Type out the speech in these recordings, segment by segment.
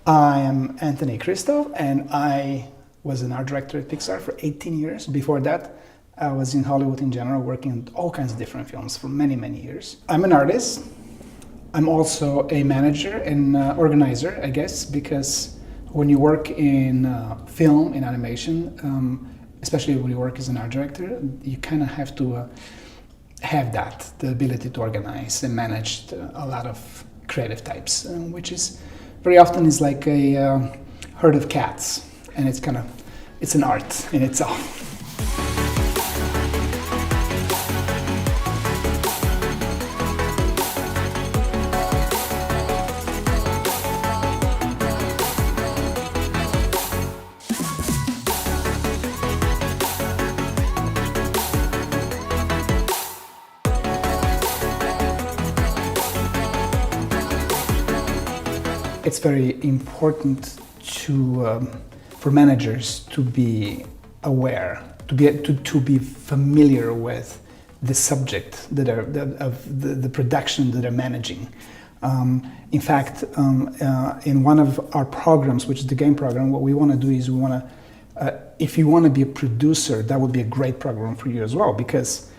I am Anthony Christov, and I was an art director at Pixar for 18 years. Before that, I was in Hollywood in general, working on all kinds of different films for many, many years. I'm an artist. I'm also a manager and organizer, I guess, because when you work in film, in animation, especially when you work as an art director, you kind of have to have the ability to organize and manage a lot of creative types, which is very often is like a herd of cats, and it's an art in itself. It's very important for managers to be aware, to be familiar with the subject of the production that they're managing. In fact, in one of our programs, which is the game program, what we want to do is if you want to be a producer, that would be a great program for you as well, because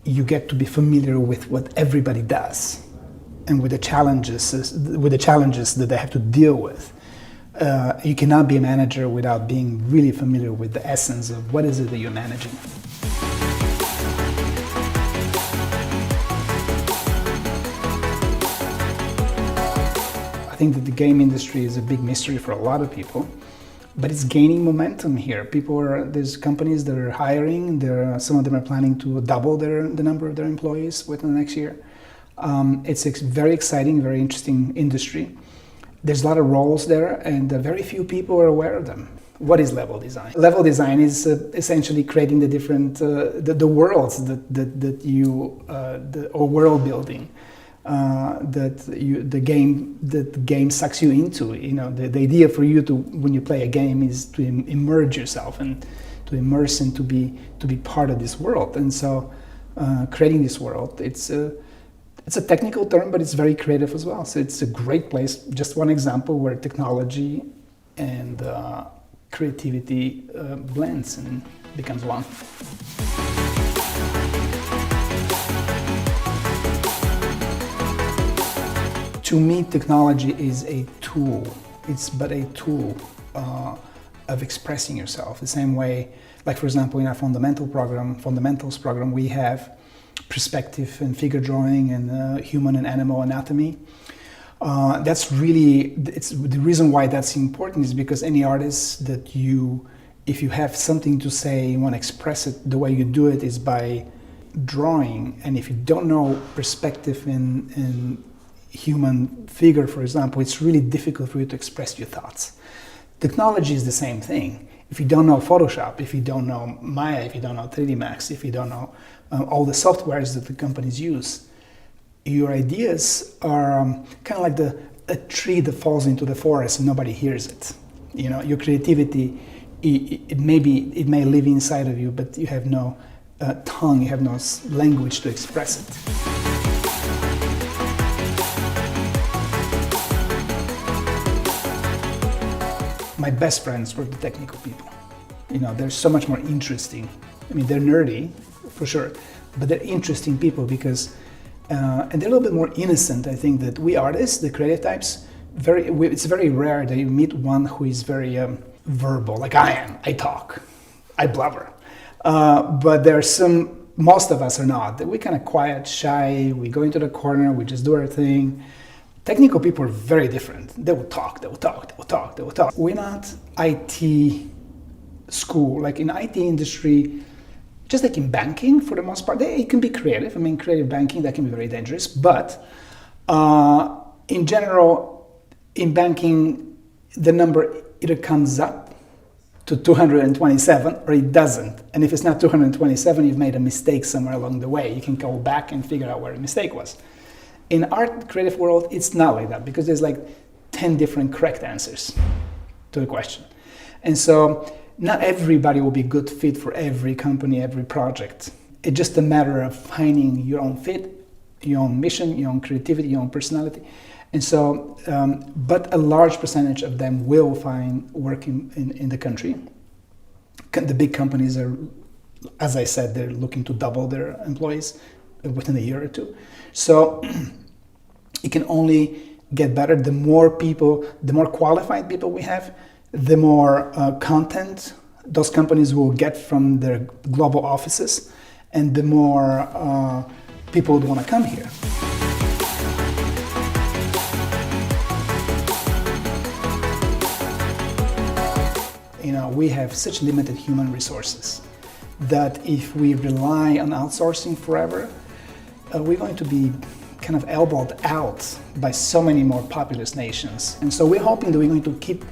you get to be familiar with what everybody does and with the challenges that they have to deal with. You cannot be a manager without being really familiar with the essence of what is it that you're managing. I think that the game industry is a big mystery for a lot of people, but it's gaining momentum here. There's companies that are hiring. Some of them are planning to double the number of their employees within the next year. It's a very exciting, very interesting industry. There's a lot of roles there, and very few people are aware of them. What is level design? Level design is essentially creating the different the worlds or world building that the game sucks you into. You know, the idea for you when you play a game is to immerse yourself and to immerse and to be part of this world. And so, creating this world, it's a technical term, but it's very creative as well. So it's a great place, just one example where technology and creativity blends and becomes one. To me, technology is a tool. It's but a tool of expressing yourself. The same way, like for example, in our fundamentals program, we have perspective and figure drawing and human and animal anatomy. It's the reason why that's important is because any artist if you have something to say, you want to express it, the way you do it is by drawing. And if you don't know perspective in human figure, for example, it's really difficult for you to express your thoughts. Technology is the same thing. If you don't know Photoshop, if you don't know Maya, if you don't know 3D Max, if you don't know all the softwares that the companies use, your ideas are kind of like a tree that falls into the forest and nobody hears it. You know, your creativity, it may live inside of you, but you have no tongue, you have no language to express it. My best friends were the technical people. You know, they're so much more interesting. I mean, they're nerdy, for sure, but they're interesting people because, and they're a little bit more innocent. I think that we artists, the creative types, it's very rare that you meet one who is very verbal, like I am. I talk, I blubber. But most of us are not. We're kind of quiet, shy, we go into the corner, we just do our thing. Technical people are very different. They will talk. We're not IT school. Like in IT industry, just like in banking, for the most part, it can be creative. I mean, creative banking, that can be very dangerous. But in general, in banking, the number either comes up to 227 or it doesn't. And if it's not 227, you've made a mistake somewhere along the way. You can go back and figure out where the mistake was. In art creative world, it's not like that because there's like 10 different correct answers to the question. And so not everybody will be a good fit for every company, every project. It's just a matter of finding your own fit, your own mission, your own creativity, your own personality, And so, but a large percentage of them will find work in the country. The big companies are, as I said, they're looking to double their employees within a year or two. So it can only get better. The more people, the more qualified people we have, the more content those companies will get from their global offices, and the more people would want to come here. You know, we have such limited human resources that if we rely on outsourcing forever, we're going to be kind of elbowed out by so many more populous nations. And so we're hoping that we're going to keep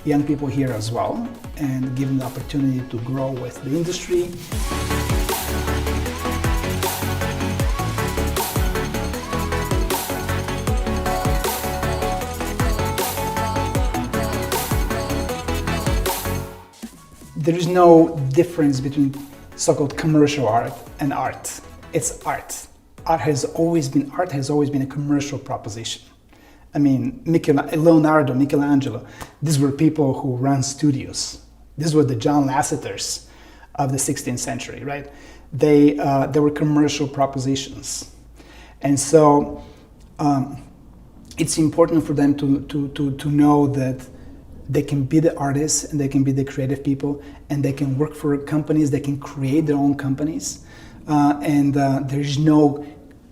young people here as well and give them the opportunity to grow with the industry. There is no difference between so-called commercial art and art. It's art. Art has always been a commercial proposition. I mean, Leonardo, Michelangelo, these were people who ran studios. These were the John Lasseters of the 16th century, right? They were commercial propositions. And so it's important for them to know that they can be the artists and they can be the creative people, and they can work for companies, they can create their own companies. And there's no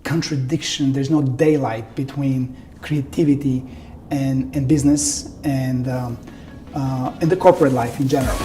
contradiction, there's no daylight between creativity and business and the corporate life in general.